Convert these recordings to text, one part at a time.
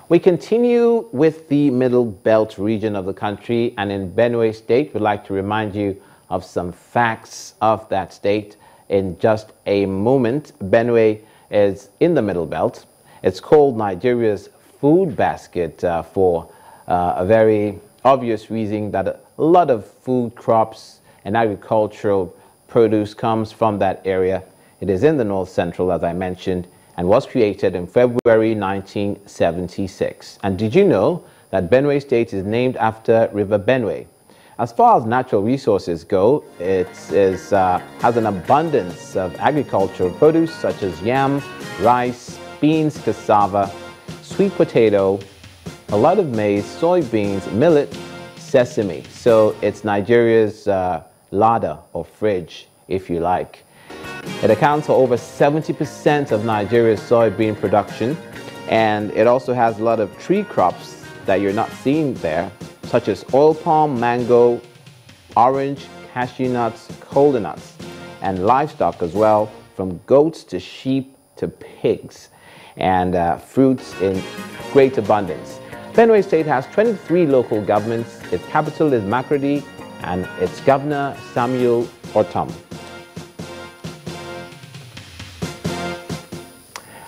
We continue with the Middle Belt region of the country, and in Benue State, we'd like to remind you of some facts of that state in just a moment. Benue is in the Middle Belt. It's called Nigeria's food basket for a very obvious reason that a lot of food crops and agricultural produce comes from that area. It is in the North Central, as I mentioned, and was created in February 1976. And did you know that Benue State is named after River Benue? As far as natural resources go, it has an abundance of agricultural produce such as yam, rice, beans, cassava, sweet potato, a lot of maize, soybeans, millet, sesame. So it's Nigeria's larder or fridge, if you like. It accounts for over 70% of Nigeria's soybean production, and it also has a lot of tree crops that you're not seeing there, such as oil palm, mango, orange, cashew nuts, cola nuts, and livestock as well, from goats to sheep to pigs, and fruits in great abundance. Benue State has 23 local governments. Its capital is Makurdi, and its governor, Samuel Ortom.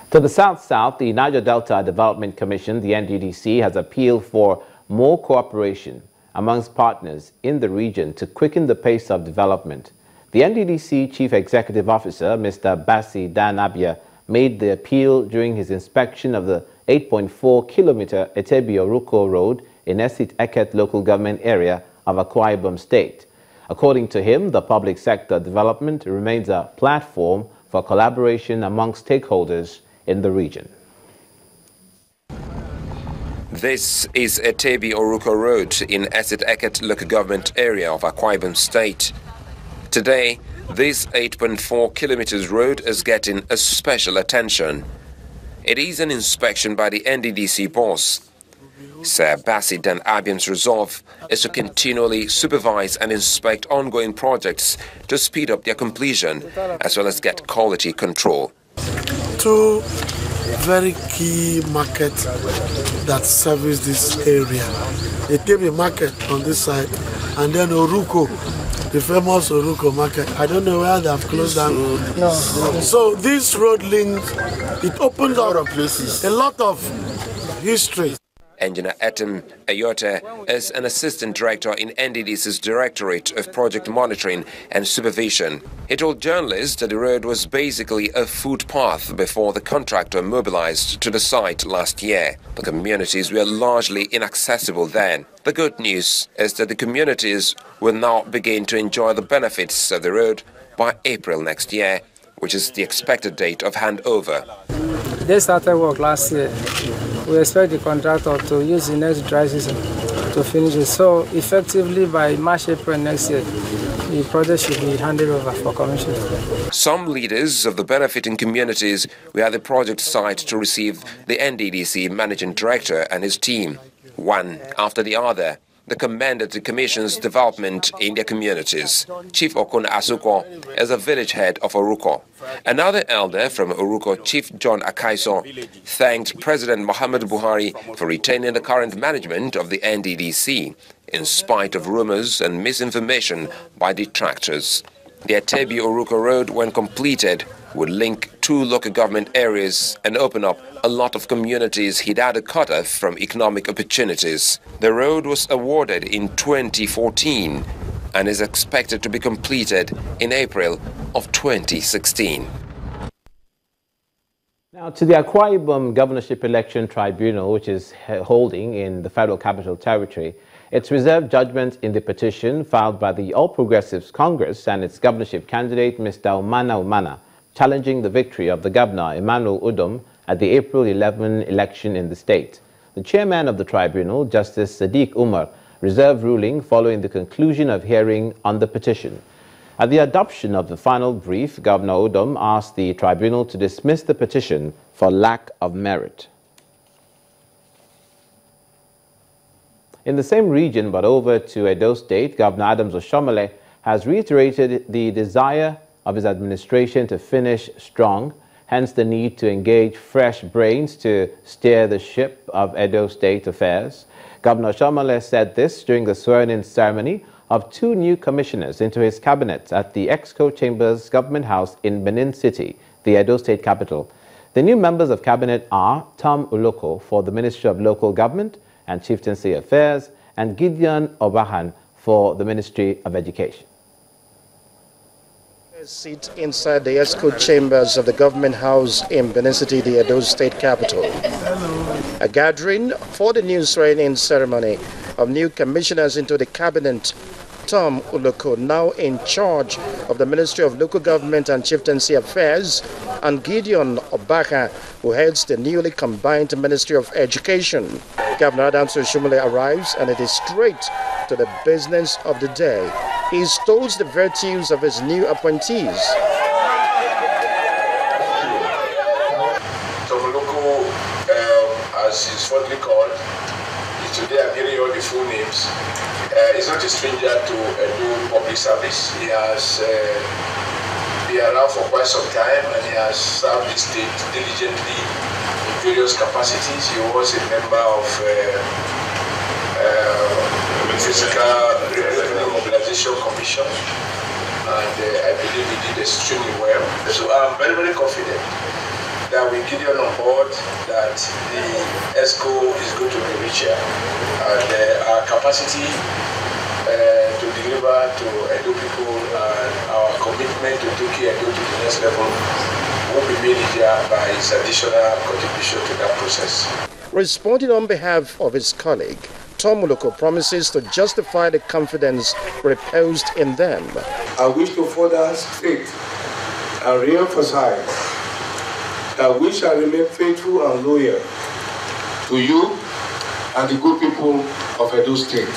To the south-south, the Niger Delta Development Commission, the NDDC, has appealed for more cooperation amongst partners in the region to quicken the pace of development. The NDDC Chief Executive Officer, Mr. Bassi Danabia, made the appeal during his inspection of the 8.4-kilometer Etebi-Oruko Road in Esit Eket local government area of Akwa Ibom State. According to him, the public sector development remains a platform for collaboration among stakeholders in the region. This is Etebi-Oruko Road in Esit Eket local government area of Akwa Ibom State. Today, this 8.4 kilometers road is getting a special attention. It is an inspection by the NDDC boss. Sir Bassi Dan Abiam's resolve is to continually supervise and inspect ongoing projects to speed up their completion as well as get quality control. Two very key markets that service this area. It gave a market on this side, and then Oruko, the famous Oruko market. I don't know where they have closed down. No. So this road link, it opens up a lot of history. Engineer Etem Ayote is an assistant director in NDDC's Directorate of Project Monitoring and Supervision. He told journalists that the road was basically a footpath before the contractor mobilized to the site last year. The communities were largely inaccessible then. The good news is that the communities will now begin to enjoy the benefits of the road by April next year, which is the expected date of handover. They started work last year. We expect the contractor to use the next dry season to finish it. So effectively by March, April next year, the project should be handed over for commission. Some leaders of the benefiting communities were at the project site to receive the NDDC managing director and his team. One after the other, they commended the Commission's development in their communities. Chief Okun Asuko is a village head of Oruko. Another elder from Oruko, Chief John Akaiso, thanked President Muhammad Buhari for retaining the current management of the NDDC, in spite of rumors and misinformation by detractors. The Etebi-Oruko Road, when completed, would link two local government areas and open up a lot of communities he'd had a cut off from economic opportunities. The road was awarded in 2014 and is expected to be completed in April of 2016. Now to the Akwa Ibom Governorship Election Tribunal, which is holding in the Federal Capital Territory, its reserved judgment in the petition filed by the All Progressives Congress and its governorship candidate, Mr. Umana, challenging the victory of the governor, Emmanuel Udom, at the April 11 election in the state. The chairman of the tribunal, Justice Sadiq Umar, reserved ruling following the conclusion of hearing on the petition. At the adoption of the final brief, Governor Udom asked the tribunal to dismiss the petition for lack of merit. In the same region, but over to Edo State, Governor Adams Oshomole has reiterated the desire of his administration to finish strong, hence the need to engage fresh brains to steer the ship of Edo State affairs. Governor Shomole said this during the swearing-in ceremony of 2 new commissioners into his cabinet at the Exco Chambers Government House in Benin City, the Edo State capital. The new members of cabinet are Tom Uloko for the Ministry of Local Government and Chieftaincy Affairs and Gideon Obahan for the Ministry of Education. Seat inside the Exco Chambers of the Government House in Benin City, the Edo State capital. A gathering for the new swearing-in ceremony of new commissioners into the cabinet. Tom Uloko, now in charge of the Ministry of Local Government and Chieftaincy Affairs, and Gideon Obaha, who heads the newly combined Ministry of Education. Governor Adams Oshomole arrives, and it is straight to the business of the day. He extols the virtues of his new appointees. Tom Uloko, as he's fondly called, today I'm hearing all the full names. He's not a stranger to Edo public service. He has been around for quite some time, and he has served the state diligently in various capacities. He was a member of Physical Revenue Mobilization Commission, and I believe he did extremely well. So I'm very, very confident that we get on board, that the ESCO is going to be richer, and our capacity to deliver to Edo people and our commitment to take Edo to the next level will be made here by his additional contribution to that process. Responding on behalf of his colleague, Tom Uloko promises to justify the confidence reposed in them. I wish to further state and re-emphasize that we shall remain faithful and loyal to you and the good people of Edo State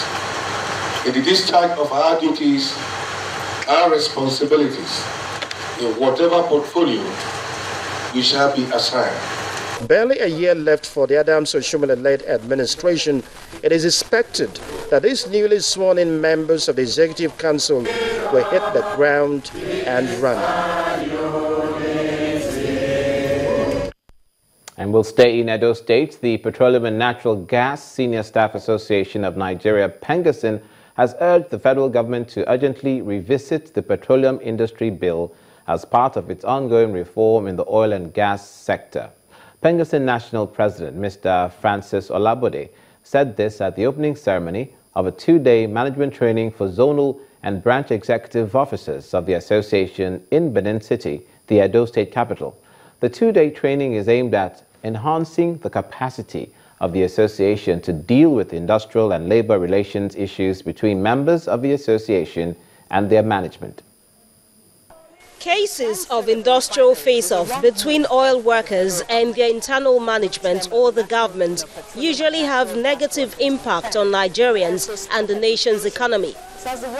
in the discharge of our duties and responsibilities in whatever portfolio we shall be assigned. Barely a year left for the Adams Oshomole-led administration, it is expected that these newly sworn-in members of the Executive Council will hit the ground and run. And we'll stay in Edo State. The Petroleum and Natural Gas Senior Staff Association of Nigeria, PENGASSAN, has urged the federal government to urgently revisit the Petroleum Industry Bill as part of its ongoing reform in the oil and gas sector. PENGASSAN National President, Mr. Francis Olabode, said this at the opening ceremony of a 2-day management training for zonal and branch executive officers of the association in Benin City, the Edo State capital. The 2-day training is aimed at enhancing the capacity of the association to deal with industrial and labor relations issues between members of the association and their management. Cases of industrial face-off between oil workers and their internal management or the government usually have negative impact on Nigerians and the nation's economy.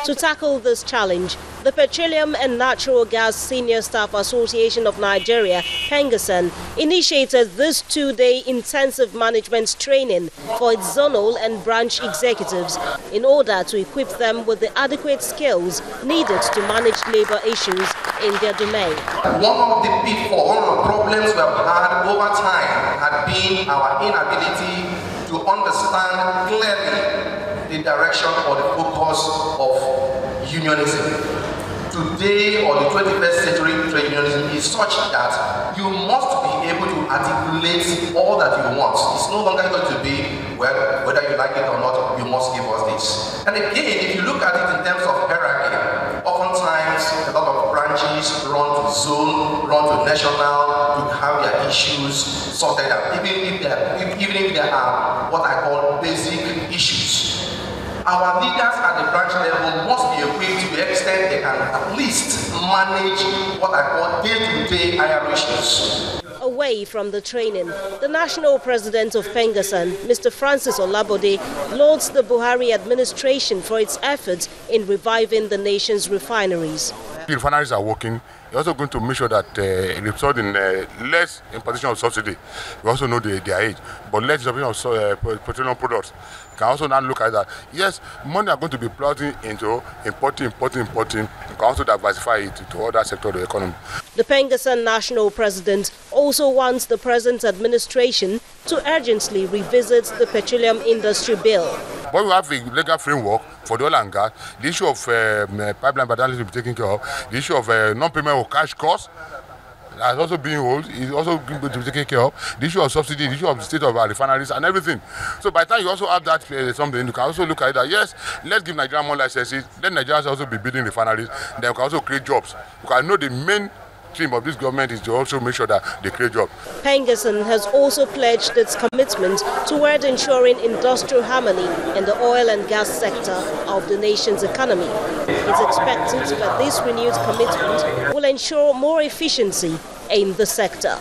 To tackle this challenge, the Petroleum and Natural Gas Senior Staff Association of Nigeria, PENGASSAN, initiated this 2-day intensive management training for its zonal and branch executives in order to equip them with the adequate skills needed to manage labor issues in their domain. One of the problems we have had over time had been our inability to understand clearly the direction or the focus of unionism. Today, or the 21st century trade unionism is such that you must be able to articulate all that you want. It's no longer going to be, well, whether you like it or not, you must give us this. And again, if you look at it in terms of hierarchy, oftentimes a lot of branches run to zone, run to national, to have their issues sorted out, even if there are what I call basic issues. Our leaders at the branch level must be equipped to the extent they can at least manage what I call day-to-day higher issues. Away from the training, the national president of PENGASSAN, Mr. Francis Olabode, lauds the Buhari administration for its efforts in reviving the nation's refineries. refineries are working. You're also going to make sure that it results in less imposition of subsidy. We also know their age, but less imposition of petroleum products. You can also now look at that. Yes, money are going to be plowing into importing. You can also diversify it to other sectors of the economy. The PENGASSAN national president also wants the present administration to urgently revisit the petroleum industry bill. But we have a legal framework for the oil and gas. The issue of pipeline battalions will be taken care of. The issue of non-payment of cash costs has also been held, is also going to be taken care of. The issue of subsidy, the issue of the state of our refineries and everything. So by the time you also have that something, you can also look at that. Yes, let's give Nigeria more licenses. Let Nigerians also be building refineries. Then we can also create jobs. Because I know the main theme of this government is to also make sure that they create jobs. PENGASSAN has also pledged its commitment toward ensuring industrial harmony in the oil and gas sector of the nation's economy. It's expected that this renewed commitment will ensure more efficiency in the sector.